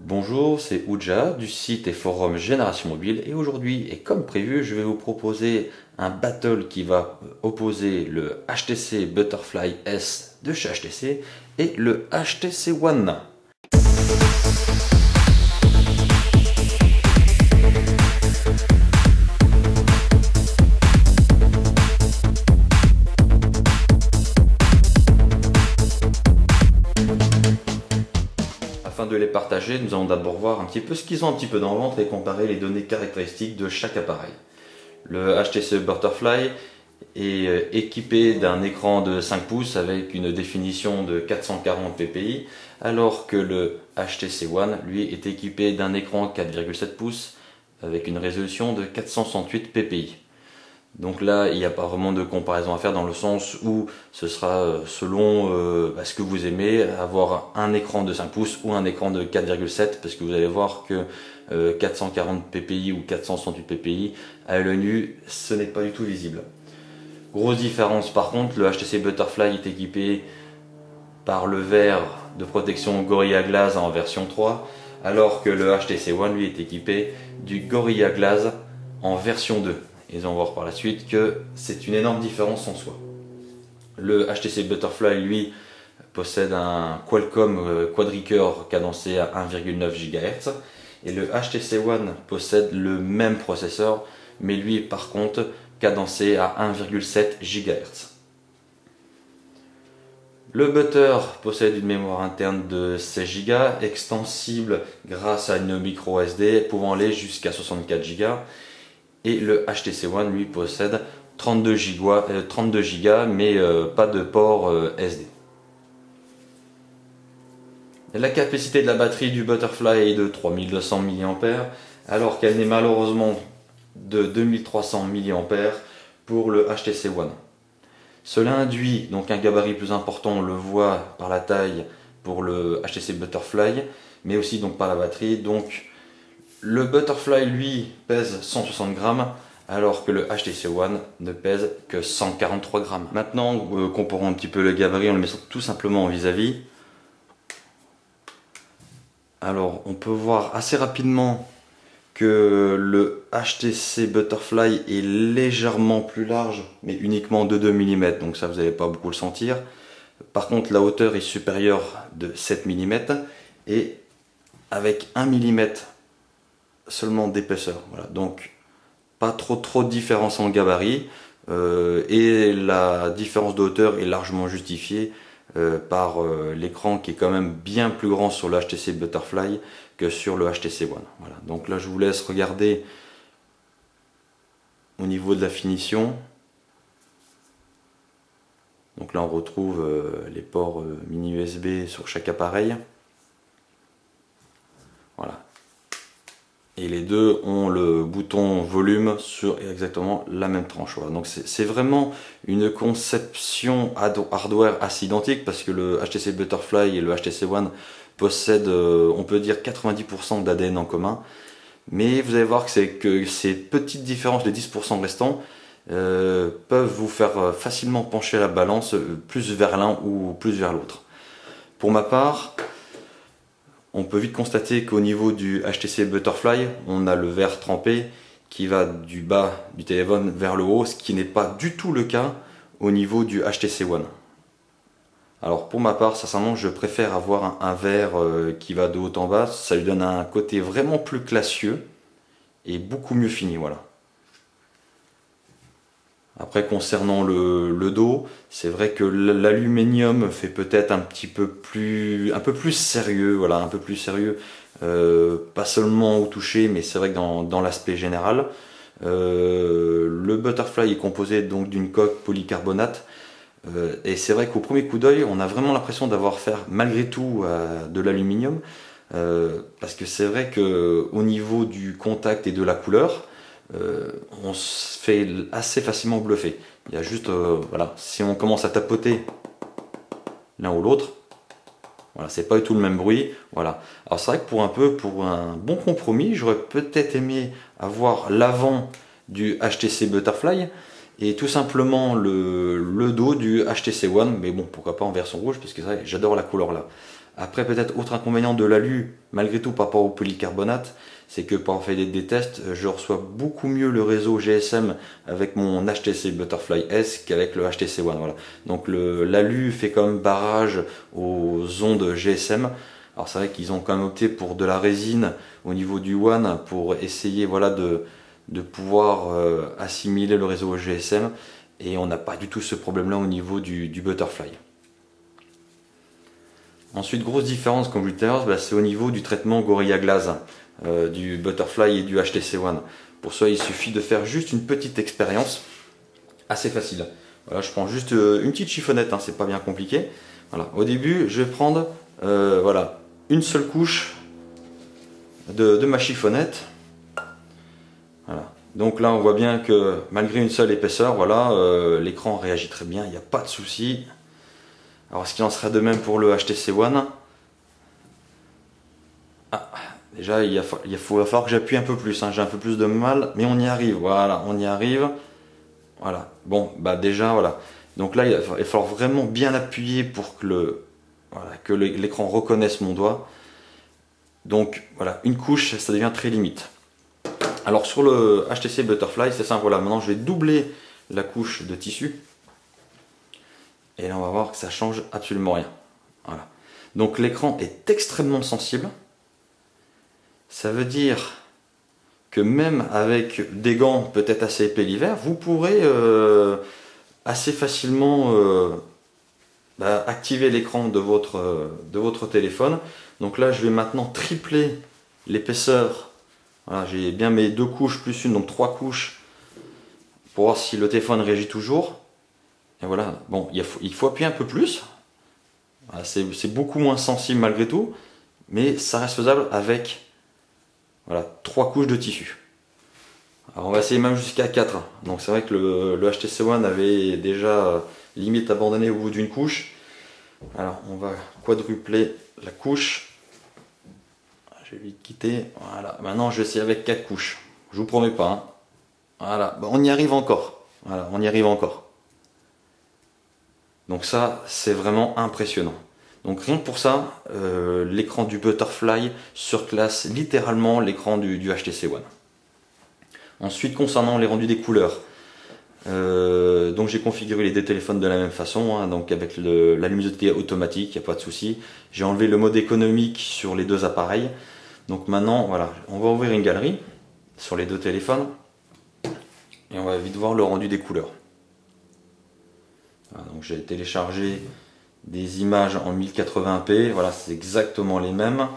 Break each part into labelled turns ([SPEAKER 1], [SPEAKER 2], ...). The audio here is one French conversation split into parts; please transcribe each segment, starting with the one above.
[SPEAKER 1] Bonjour, c'est Ouja du site et forum Génération Mobile et aujourd'hui, et comme prévu, je vais vous proposer un battle qui va opposer le HTC Butterfly S de chez HTC et le HTC One. Afin de les partager, nous allons d'abord voir un petit peu ce qu'ils ont un petit peu dans le ventre et comparer les données caractéristiques de chaque appareil. Le HTC Butterfly est équipé d'un écran de 5 pouces avec une définition de 440 ppi, alors que le HTC One, lui, est équipé d'un écran 4,7 pouces avec une résolution de 468 ppi. Donc là, il n'y a pas vraiment de comparaison à faire dans le sens où ce sera selon ce que vous aimez, avoir un écran de 5 pouces ou un écran de 4,7 parce que vous allez voir que 440 ppi ou 468 ppi, à l'œil nu, ce n'est pas du tout visible. Grosse différence par contre, le HTC Butterfly est équipé par le verre de protection Gorilla Glass en version 3, alors que le HTC One lui est équipé du Gorilla Glass en version 2. Et on va voir par la suite que c'est une énorme différence en soi. Le HTC Butterfly, lui, possède un Qualcomm quadricore cadencé à 1,9 GHz. Et le HTC One possède le même processeur, mais lui, par contre, cadencé à 1,7 GHz. Le Butter possède une mémoire interne de 16 Go, extensible grâce à une micro SD, pouvant aller jusqu'à 64 Go. Et le HTC One lui possède 32 Go, mais pas de port SD. La capacité de la batterie du Butterfly est de 3200 mAh, alors qu'elle n'est malheureusement de 2300 mAh pour le HTC One. Cela induit donc un gabarit plus important, on le voit par la taille pour le HTC Butterfly, mais aussi donc par la batterie. Donc le Butterfly lui pèse 160 grammes alors que le HTC One ne pèse que 143 grammes. Maintenant, comparons un petit peu le gabarit en le mettant tout simplement en vis-à-vis. Alors on peut voir assez rapidement que le HTC Butterfly est légèrement plus large, mais uniquement de 2 mm, donc ça vous n'allez pas beaucoup le sentir. Par contre la hauteur est supérieure de 7 mm et avec 1 mm seulement d'épaisseur, voilà. Donc pas trop de différence en gabarit et la différence de hauteur est largement justifiée par l'écran qui est quand même bien plus grand sur le HTC Butterfly que sur le HTC One. Voilà. Donc là je vous laisse regarder au niveau de la finition. Donc là on retrouve les ports mini USB sur chaque appareil. Voilà. Et les deux ont le bouton volume sur exactement la même tranche. Voilà. Donc c'est vraiment une conception hardware assez identique parce que le HTC Butterfly et le HTC One possèdent, on peut dire, 90% d'ADN en commun. Mais vous allez voir que ces petites différences, les 10% restants, peuvent vous faire facilement pencher la balance plus vers l'un ou plus vers l'autre. Pour ma part, on peut vite constater qu'au niveau du HTC Butterfly, on a le verre trempé qui va du bas du téléphone vers le haut, ce qui n'est pas du tout le cas au niveau du HTC One. Alors pour ma part, sincèrement, je préfère avoir un verre qui va de haut en bas, ça lui donne un côté vraiment plus classieux et beaucoup mieux fini, voilà. Après concernant le dos, c'est vrai que l'aluminium fait peut-être un peu plus sérieux, voilà, un peu plus sérieux, pas seulement au toucher, mais c'est vrai que dans l'aspect général. Le Butterfly est composé donc d'une coque polycarbonate, et c'est vrai qu'au premier coup d'œil, on a vraiment l'impression d'avoir fait malgré tout de l'aluminium, parce que c'est vrai que au niveau du contact et de la couleur, on se fait assez facilement bluffer. Il y a juste, voilà, si on commence à tapoter l'un ou l'autre, voilà, c'est pas du tout le même bruit. Voilà. Alors c'est vrai que pour un bon compromis, j'aurais peut-être aimé avoir l'avant du HTC Butterfly et tout simplement le dos du HTC One, mais bon, pourquoi pas en version rouge, parce que j'adore la couleur là. Après, peut-être autre inconvénient de l'alu, malgré tout par rapport au polycarbonate, c'est que pour faire des tests, je reçois beaucoup mieux le réseau GSM avec mon HTC Butterfly S qu'avec le HTC One. Voilà. Donc l'alu fait quand même barrage aux ondes GSM. Alors c'est vrai qu'ils ont quand même opté pour de la résine au niveau du One pour essayer voilà, de pouvoir assimiler le réseau GSM, et on n'a pas du tout ce problème là au niveau du Butterfly. Ensuite, grosse différence comme je disais, c'est au niveau du traitement Gorilla Glass du Butterfly et du HTC One. Pour ça, il suffit de faire juste une petite expérience, assez facile. Voilà, je prends juste une petite chiffonnette, hein, c'est pas bien compliqué. Voilà. Au début, je vais prendre voilà, une seule couche de ma chiffonnette. Voilà. Donc là, on voit bien que malgré une seule épaisseur, voilà, l'écran réagit très bien, il n'y a pas de souci. Alors, est-ce qu'il en sera de même pour le HTC One? Ah, déjà, va falloir que j'appuie un peu plus, hein. J'ai un peu plus de mal, mais on y arrive. Voilà, on y arrive. Voilà. Bon, bah déjà, voilà. Donc là, il va falloir vraiment bien appuyer pour que l'écran reconnaisse mon doigt. Donc voilà, une couche, ça devient très limite. Alors sur le HTC Butterfly, c'est simple. Voilà, maintenant je vais doubler la couche de tissu. Et là, on va voir que ça change absolument rien. Voilà. Donc l'écran est extrêmement sensible. Ça veut dire que même avec des gants peut-être assez épais l'hiver, vous pourrez assez facilement activer l'écran de votre téléphone. Donc là, je vais maintenant tripler l'épaisseur. Voilà, j'ai bien mes 2 couches plus une, donc 3 couches, pour voir si le téléphone réagit toujours. Et voilà, bon, il faut appuyer un peu plus. Voilà, c'est beaucoup moins sensible malgré tout, mais ça reste faisable avec voilà, 3 couches de tissu. Alors on va essayer même jusqu'à 4. Donc c'est vrai que le HTC One avait déjà limite abandonné au bout d'une couche. Alors on va quadrupler la couche. Je vais vite quitter. Voilà, maintenant je vais essayer avec 4 couches. Je vous promets pas. Hein. Voilà, bon, on y arrive encore. Voilà, on y arrive encore. Donc ça, c'est vraiment impressionnant. Donc rien que pour ça, l'écran du Butterfly surclasse littéralement l'écran du HTC One. Ensuite, concernant les rendus des couleurs, donc j'ai configuré les deux téléphones de la même façon, hein, donc avec la luminosité automatique, il n'y a pas de souci. J'ai enlevé le mode économique sur les deux appareils. Donc maintenant, voilà, on va ouvrir une galerie sur les deux téléphones et on va vite voir le rendu des couleurs. Voilà, donc j'ai téléchargé des images en 1080p, voilà, c'est exactement les mêmes.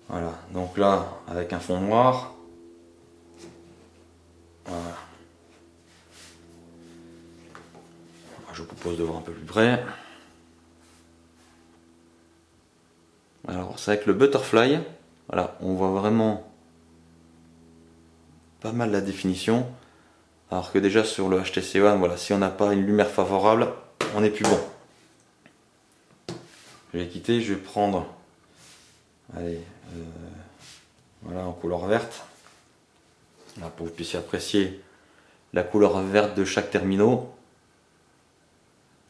[SPEAKER 1] Voilà, donc là, avec un fond noir. Voilà. Je vous propose de voir un peu plus près. Alors, c'est avec le Butterfly, voilà, on voit vraiment pas mal la définition. Alors que déjà sur le HTC One, voilà, si on n'a pas une lumière favorable, on n'est plus bon. Je vais quitter, je vais prendre, allez, voilà, en couleur verte, là, pour que vous puissiez apprécier la couleur verte de chaque terminal.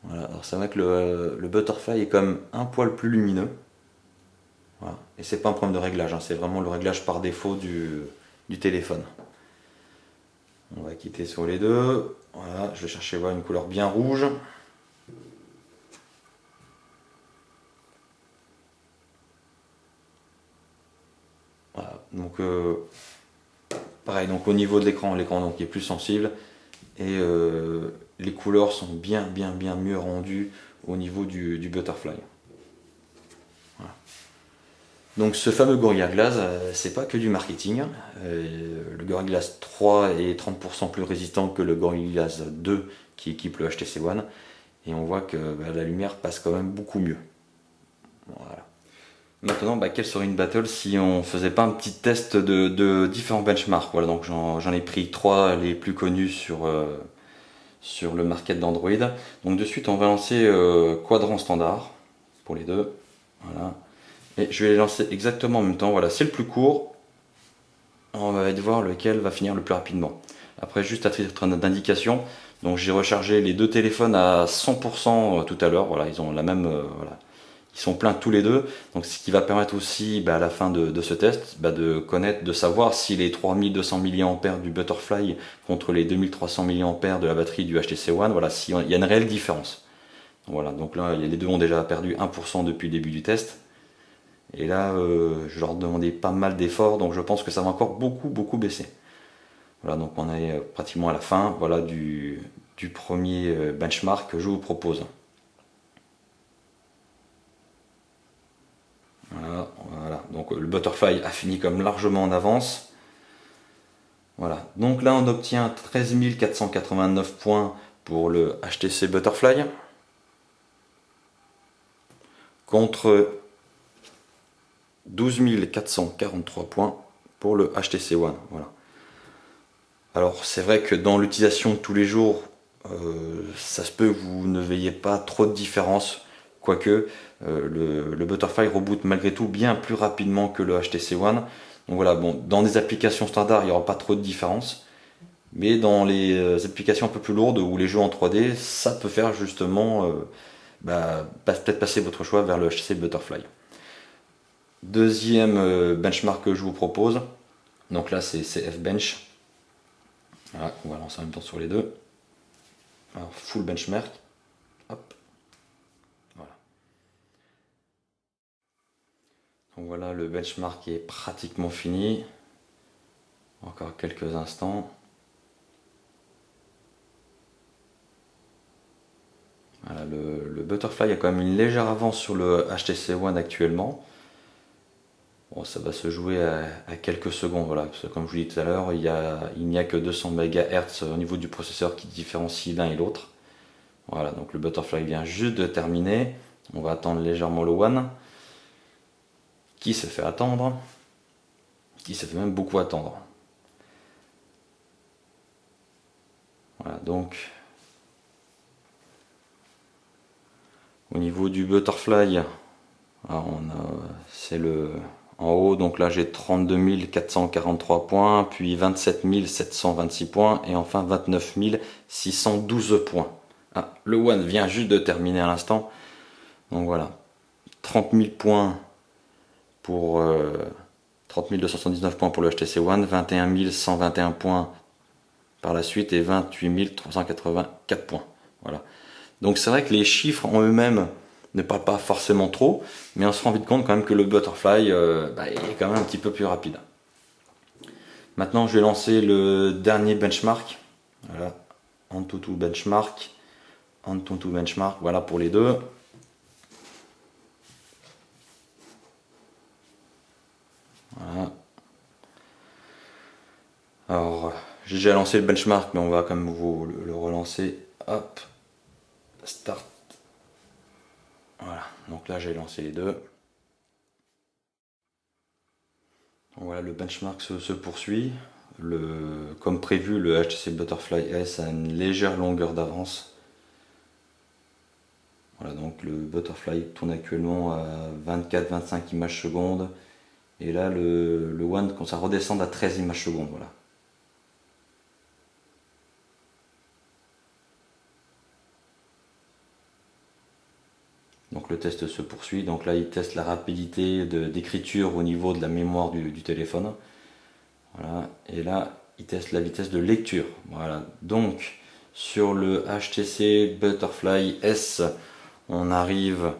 [SPEAKER 1] Voilà, alors c'est vrai que le Butterfly est quand même un poil plus lumineux. Voilà. Et c'est pas un problème de réglage, hein, c'est vraiment le réglage par défaut du téléphone. On va quitter sur les deux. Voilà, je vais chercher voir une couleur bien rouge. Voilà, donc pareil, donc au niveau de l'écran donc est plus sensible et les couleurs sont bien mieux rendues au niveau du Butterfly. Voilà. Donc ce fameux Gorilla Glass, c'est pas que du marketing. Le Gorilla Glass 3 est 30% plus résistant que le Gorilla Glass 2 qui équipe le HTC One. Et on voit que la lumière passe quand même beaucoup mieux. Voilà. Maintenant, quelle serait une battle si on faisait pas un petit test de différents benchmarks? Voilà, donc j'en ai pris 3 les plus connus sur le market d'Android. Donc de suite, on va lancer quadrant standard pour les deux. Voilà. Et je vais les lancer exactement en même temps. Voilà, c'est le plus court. On va voir lequel va finir le plus rapidement. Après, juste à titre d'indication, donc j'ai rechargé les deux téléphones à 100% tout à l'heure. Voilà, ils ont la même, voilà, ils sont pleins tous les deux. Donc ce qui va permettre aussi à la fin de ce test de connaître, de savoir si les 3200 mAh du Butterfly contre les 2300 mAh de la batterie du HTC One, voilà, s'il y a une réelle différence. Voilà, donc là les deux ont déjà perdu 1% depuis le début du test. Et là je leur demandais pas mal d'efforts, donc je pense que ça va encore beaucoup baisser. Voilà, donc on est pratiquement à la fin, voilà, du premier benchmark que je vous propose. Voilà, donc le Butterfly a fini comme largement en avance. Voilà, donc là on obtient 13 489 points pour le HTC Butterfly contre 12 443 points pour le HTC One. Voilà. Alors c'est vrai que dans l'utilisation de tous les jours, ça se peut que vous ne voyez pas trop de différence, quoique le Butterfly reboot malgré tout bien plus rapidement que le HTC One. Donc voilà, bon, dans des applications standards, il n'y aura pas trop de différence, mais dans les applications un peu plus lourdes ou les jeux en 3D, ça peut faire justement peut-être passer votre choix vers le HTC Butterfly. Deuxième benchmark que je vous propose, donc là c'est F-Bench. Voilà, on va lancer en même temps sur les deux. Alors, full benchmark. Hop. Voilà. Donc voilà, le benchmark est pratiquement fini. Encore quelques instants. Voilà, le Butterfly a quand même une légère avance sur le HTC One actuellement. Bon, ça va se jouer à quelques secondes, voilà, parce que comme je vous l'ai dit tout à l'heure, il n'y a que 200 MHz au niveau du processeur qui différencie l'un et l'autre. Voilà, donc le Butterfly vient juste de terminer. On va attendre légèrement le One, qui se fait attendre, qui se fait même beaucoup attendre. Voilà, donc au niveau du Butterfly, c'est le en haut, donc là j'ai 32 443 points, puis 27 726 points, et enfin 29 612 points. Ah, le One vient juste de terminer à l'instant. Donc voilà, 30 000 points pour 30 279 points pour le HTC One, 21 121 points par la suite et 28 384 points. Voilà. Donc c'est vrai que les chiffres en eux-mêmes ne parle pas forcément trop, mais on se rend vite compte quand même que le Butterfly est quand même un petit peu plus rapide. Maintenant je vais lancer le dernier benchmark. Voilà, Antutu benchmark, Antutu benchmark, voilà pour les deux. Voilà. Alors j'ai déjà lancé le benchmark, mais on va quand même vous le relancer. Hop, start. Voilà, donc là j'ai lancé les deux. Donc voilà, le benchmark se poursuit. Comme prévu, le HTC Butterfly S a une légère longueur d'avance. Voilà, donc le Butterfly tourne actuellement à 24-25 images secondes. Et là, le One commence à redescendre à 13 images secondes. Voilà. Donc le test se poursuit, donc là il teste la rapidité d'écriture au niveau de la mémoire du téléphone. Voilà. Et là il teste la vitesse de lecture. Voilà. Donc sur le HTC Butterfly S, on arrive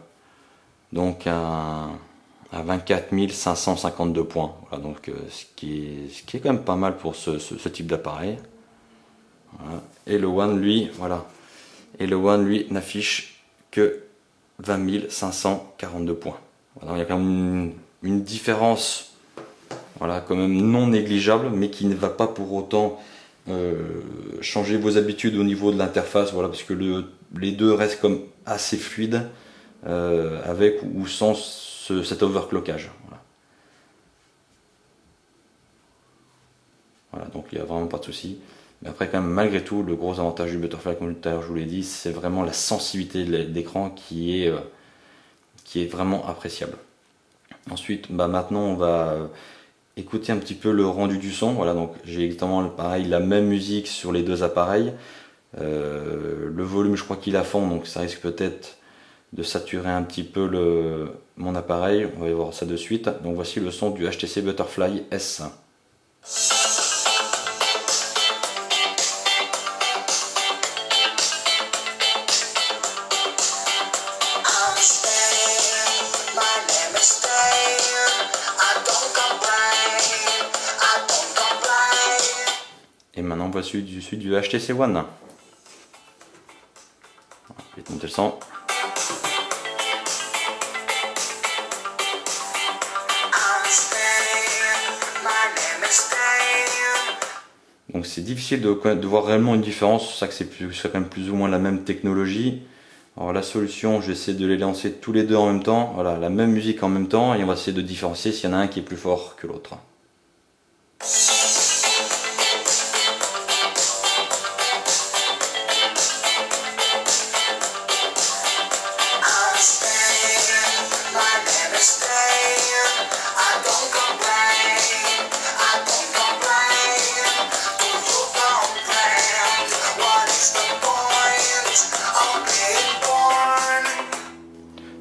[SPEAKER 1] donc à 24 552 points. Voilà, donc ce qui est quand même pas mal pour ce type d'appareil. Voilà. Et le One lui, voilà. Et le One lui n'affiche que 20 542 points. Voilà, il y a quand même une différence, voilà, quand même non négligeable, mais qui ne va pas pour autant changer vos habitudes au niveau de l'interface, voilà, parce que les deux restent comme assez fluides, avec ou sans cet overclockage. Voilà. Voilà, donc il n'y a vraiment pas de souci. Mais après, quand même, malgré tout, le gros avantage du Butterfly, comme tout à l'heure je vous l'ai dit, c'est vraiment la sensibilité d'écran qui est vraiment appréciable. Ensuite, maintenant, on va écouter un petit peu le rendu du son. Voilà, donc j'ai exactement pareil, la même musique sur les deux appareils. Le volume, je crois qu'il est à fond, donc ça risque peut-être de saturer un petit peu mon appareil. On va y voir ça de suite. Donc voici le son du HTC Butterfly S. Et maintenant voici du HTC One. Je vais monter le son. Donc c'est difficile de voir réellement une différence, c'est pour ça que c'est quand même plus ou moins la même technologie. Alors la solution, je vais essayer de les lancer tous les deux en même temps, voilà, la même musique en même temps, et on va essayer de différencier s'il y en a un qui est plus fort que l'autre.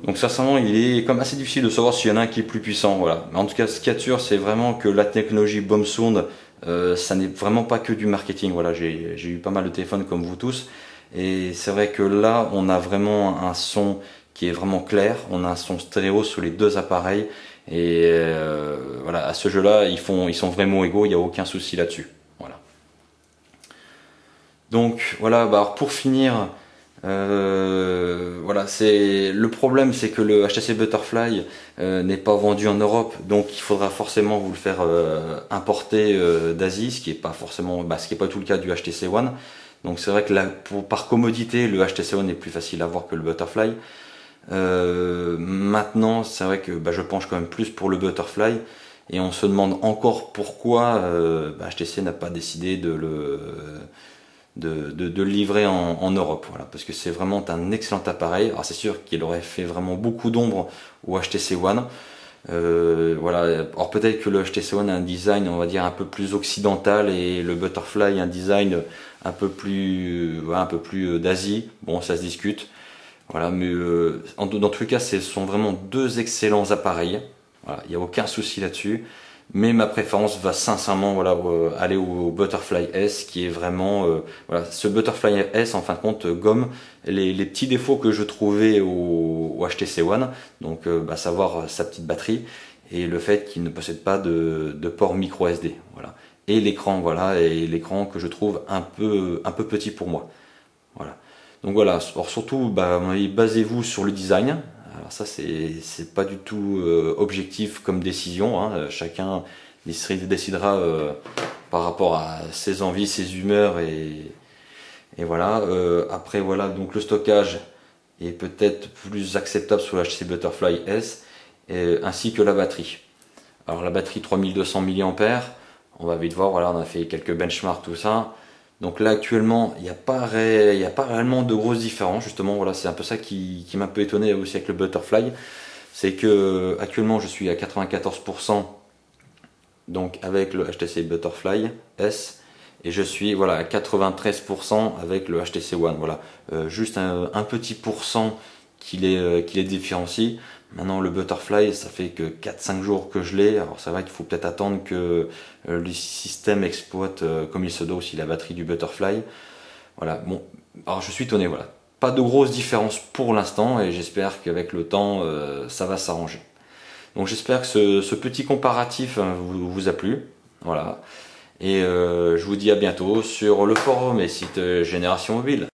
[SPEAKER 1] Donc sincèrement, il est comme assez difficile de savoir s'il y en a un qui est plus puissant, voilà. Mais en tout cas, ce qu'il y a de sûr, c'est vraiment que la technologie Bomb Sound, ça n'est vraiment pas que du marketing. Voilà, j'ai eu pas mal de téléphones comme vous tous, et c'est vrai que là, on a vraiment un son qui est vraiment clair. On a un son stéréo sur les deux appareils, et voilà, à ce jeu-là, ils sont vraiment égaux. Il n'y a aucun souci là-dessus. Voilà. Donc voilà, bah, alors pour finir. Voilà, le problème, c'est que le HTC Butterfly n'est pas vendu en Europe, donc il faudra forcément vous le faire importer d'Asie, ce qui est pas forcément, ce qui est pas tout le cas du HTC One. Donc c'est vrai que là, par commodité, le HTC One est plus facile à voir que le Butterfly. Maintenant, c'est vrai que je penche quand même plus pour le Butterfly, et on se demande encore pourquoi HTC n'a pas décidé de le livrer en Europe, voilà, parce que c'est vraiment un excellent appareil. Alors c'est sûr qu'il aurait fait vraiment beaucoup d'ombre au HTC One, voilà. Alors peut-être que le HTC One a un design, on va dire, un peu plus occidental, et le Butterfly un design un peu plus d'Asie. Bon, ça se discute, voilà, mais dans tous les cas, ce sont vraiment deux excellents appareils, voilà, il n'y a aucun souci là-dessus. Mais ma préférence va sincèrement, voilà, aller au Butterfly S, qui est vraiment voilà, ce Butterfly S en fin de compte gomme les petits défauts que je trouvais au HTC One, donc savoir sa petite batterie et le fait qu'il ne possède pas de port micro SD, voilà, et l'écran, voilà, et l'écran que je trouve un peu petit pour moi, voilà. Donc voilà, alors surtout, basez-vous sur le design. Alors ça, c'est pas du tout objectif comme décision, hein. Chacun décidera par rapport à ses envies, ses humeurs, et voilà. Après voilà, donc le stockage est peut-être plus acceptable sur le HTC Butterfly S, ainsi que la batterie. Alors la batterie 3200 mAh, on va vite voir, voilà, on a fait quelques benchmarks, tout ça. Donc là actuellement, il n'y a pas réellement de grosses différences, justement, voilà, c'est un peu ça qui m'a un peu étonné aussi avec le Butterfly, c'est que actuellement je suis à 94% donc avec le HTC Butterfly S, et je suis, voilà, à 93% avec le HTC One, voilà, juste un petit pourcent qui les différencie. Maintenant le Butterfly, ça fait que 4-5 jours que je l'ai, alors c'est vrai qu'il faut peut-être attendre que le système exploite comme il se doit aussi la batterie du Butterfly. Voilà, bon, alors je suis étonné, voilà, pas de grosses différences pour l'instant, et j'espère qu'avec le temps ça va s'arranger. Donc j'espère que ce petit comparatif vous a plu, voilà, et je vous dis à bientôt sur le forum et site Génération Mobile.